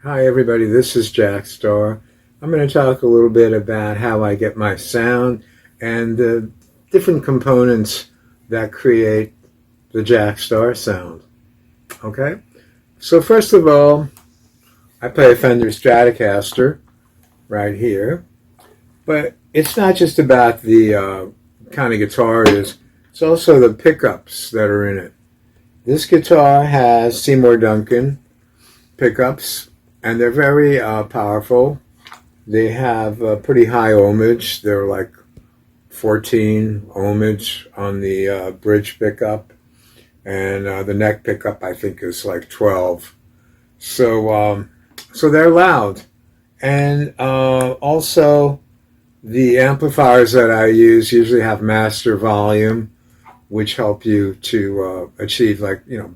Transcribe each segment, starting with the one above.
Hi everybody, this is Jack Starr. I'm going to talk a little bit about how I get my sound and the different components that create the Jack Starr sound. Okay? So first of all, I play a Fender Stratocaster right here, but it's not just about the kind of guitar it is, it's also the pickups that are in it. This guitar has Seymour Duncan pickups, and they're very powerful. They have pretty high ohmage. They're like 14 ohmage on the bridge pickup, and the neck pickup I think is like 12. So they're loud, and also the amplifiers that I use usually have master volume, which help you to achieve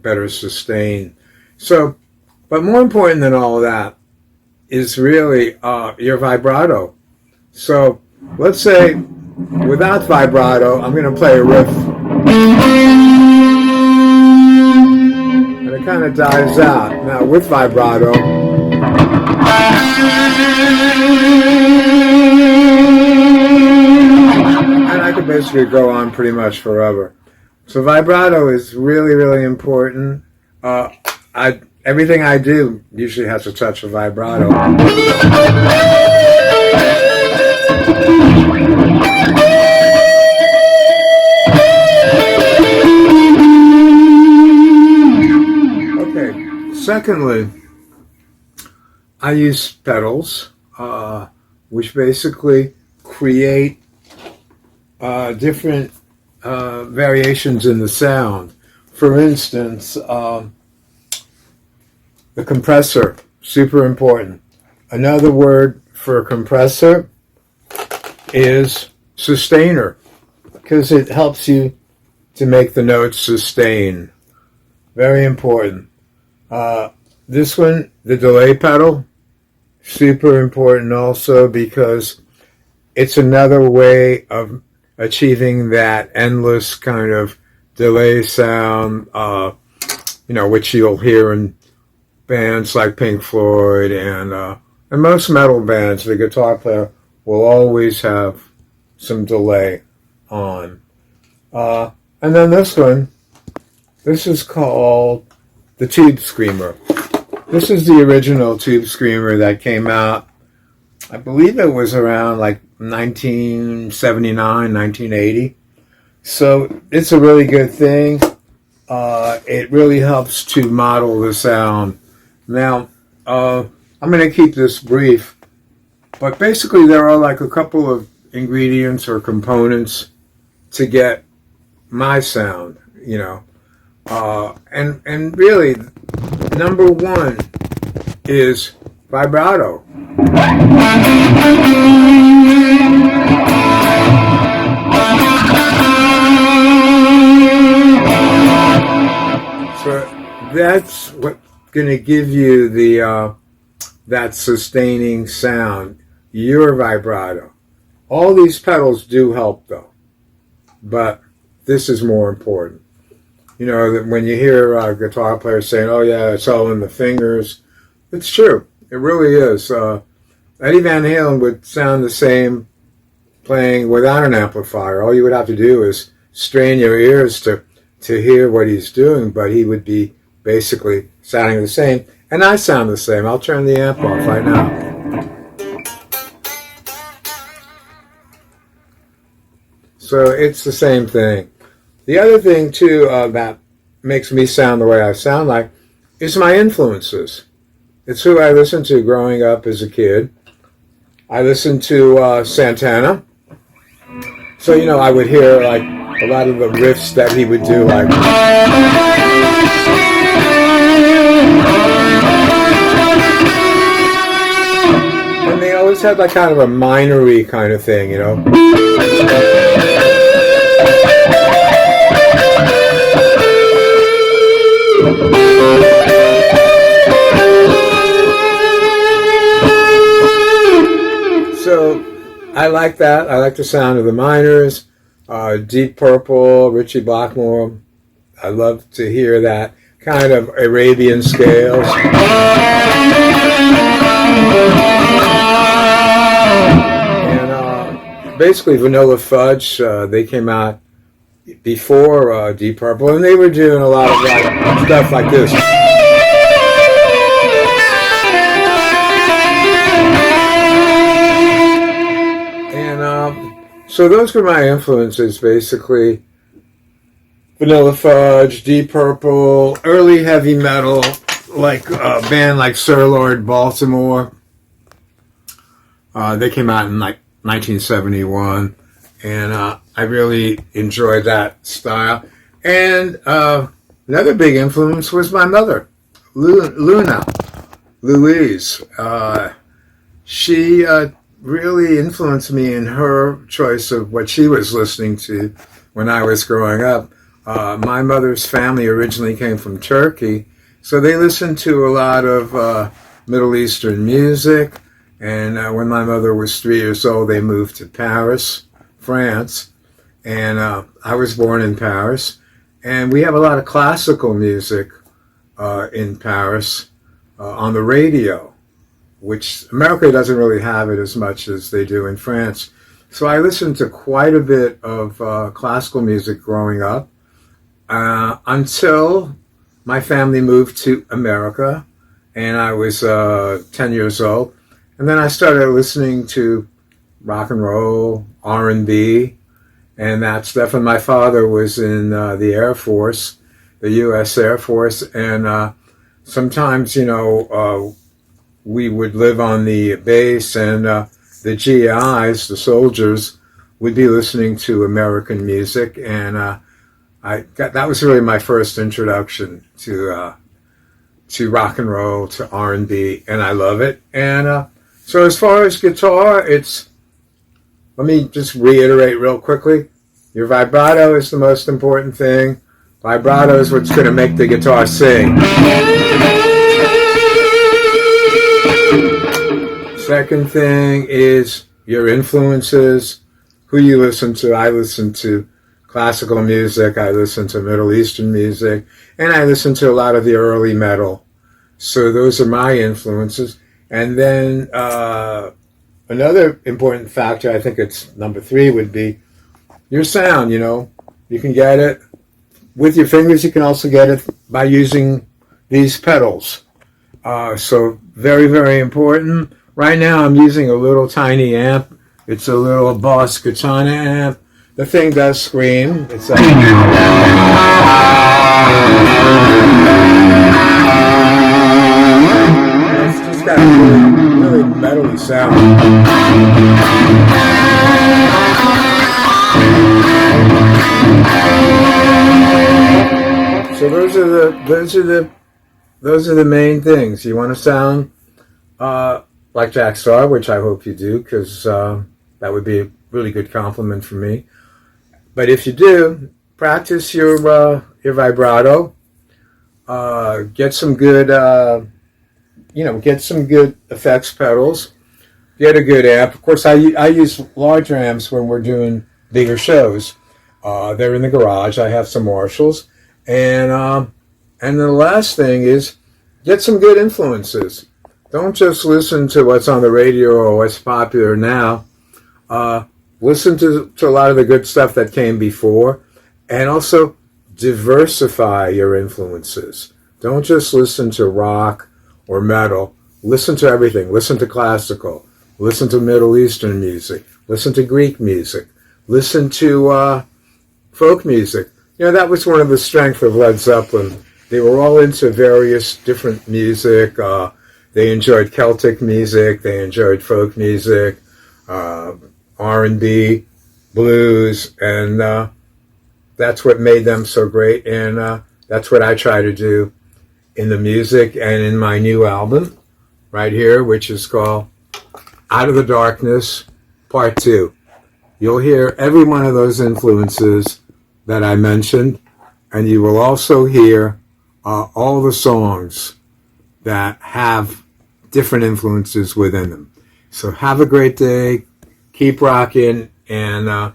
better sustain. But more important than all of that is really your vibrato. So let's say without vibrato, I'm going to play a riff, and it kind of dies out. Now with vibrato, and I could basically go on pretty much forever. So vibrato is really, really important. Everything I do usually has a touch of vibrato. Okay, secondly, I use pedals, which basically create different variations in the sound. For instance, the compressor, super important. Another word for compressor is sustainer, because it helps you to make the notes sustain. Very important. This one, the delay pedal, super important also, because it's another way of achieving that endless kind of delay sound, which you'll hear in bands like Pink Floyd and most metal bands. The guitar player will always have some delay on. And then this one, this is called the Tube Screamer. This is the original Tube Screamer that came out, I believe it was around like 1979, 1980. So it's a really good thing. It really helps to model the sound. Now, I'm going to keep this brief, but basically there are like a couple of ingredients or components to get my sound, and really, number one is vibrato. So that's what going to give you the that sustaining sound, your vibrato. All these pedals do help though, but this is more important. That when you hear a guitar player saying, "Oh yeah, it's all in the fingers," it's true. It really is. Eddie Van Halen would sound the same playing without an amplifier. All you would have to do is strain your ears to hear what he's doing, but he would be basically sounding the same, and I sound the same. I'll turn the amp off right now. So it's the same thing. The other thing too that makes me sound the way I sound like is my influences. It's who I listened to growing up as a kid. I listened to Santana. So I would hear like a lot of the riffs that he would do, like they always had like kind of a minory kind of thing, So I like that. I like the sound of the minors. Deep Purple, Ritchie Blackmore. I love to hear that kind of Arabian scales. basically Vanilla Fudge. They came out before Deep Purple, and they were doing a lot of like stuff like this. And so those were my influences, basically. Vanilla Fudge, Deep Purple, early heavy metal, like a band like Sir Lord Baltimore. They came out in like 1971, and I really enjoyed that style. And another big influence was my mother, Louise. She really influenced me in her choice of what she was listening to when I was growing up. My mother's family originally came from Turkey, so they listened to a lot of Middle Eastern music. And when my mother was 3 years old, they moved to Paris, France. And I was born in Paris. And we have a lot of classical music in Paris on the radio, which America doesn't really have it as much as they do in France. So I listened to quite a bit of classical music growing up. Until my family moved to America, and I was 10 years old. And then I started listening to rock and roll, R&B, and that stuff. And my father was in the Air Force, the U.S. Air Force, and sometimes, we would live on the base, and the GIs, the soldiers, would be listening to American music, and that was really my first introduction to rock and roll, to R&B, and I love it. And so as far as guitar, let me just reiterate real quickly. Your vibrato is the most important thing. Vibrato is what's going to make the guitar sing. Second thing is your influences, who you listen to. I listen to classical music, I listen to Middle Eastern music, and I listen to a lot of the early metal. So those are my influences. And then another important factor, I think it's number 3, would be your sound. You can get it with your fingers. You can also get it by using these pedals. So very, very important. Right now I'm using a little tiny amp. It's a little Boss Katana amp. The thing does scream. It's like it's just got a really metally sound. So those are the main things. You want to sound like Jack Starr, which I hope you do, because that would be a really good compliment for me. But if you do, practice your vibrato. Get some good, get some good effects pedals. Get a good amp. Of course, I use larger amps when we're doing bigger shows. They're in the garage. I have some Marshalls, and the last thing is get some good influences. Don't just listen to what's on the radio or what's popular now. Listen to a lot of the good stuff that came before, and also diversify your influences. Don't just listen to rock or metal. Listen to everything. Listen to classical. Listen to Middle Eastern music. Listen to Greek music. Listen to folk music. That was one of the strengths of Led Zeppelin. They were all into various different music. They enjoyed Celtic music. They enjoyed folk music. R&B, blues, and that's what made them so great, and that's what I try to do in the music and in my new album right here, which is called Out of the Darkness, Part 2. You'll hear every one of those influences that I mentioned, and you will also hear all the songs that have different influences within them. So have a great day. Keep rocking, and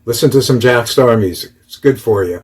listen to some Jack Starr music. It's good for you.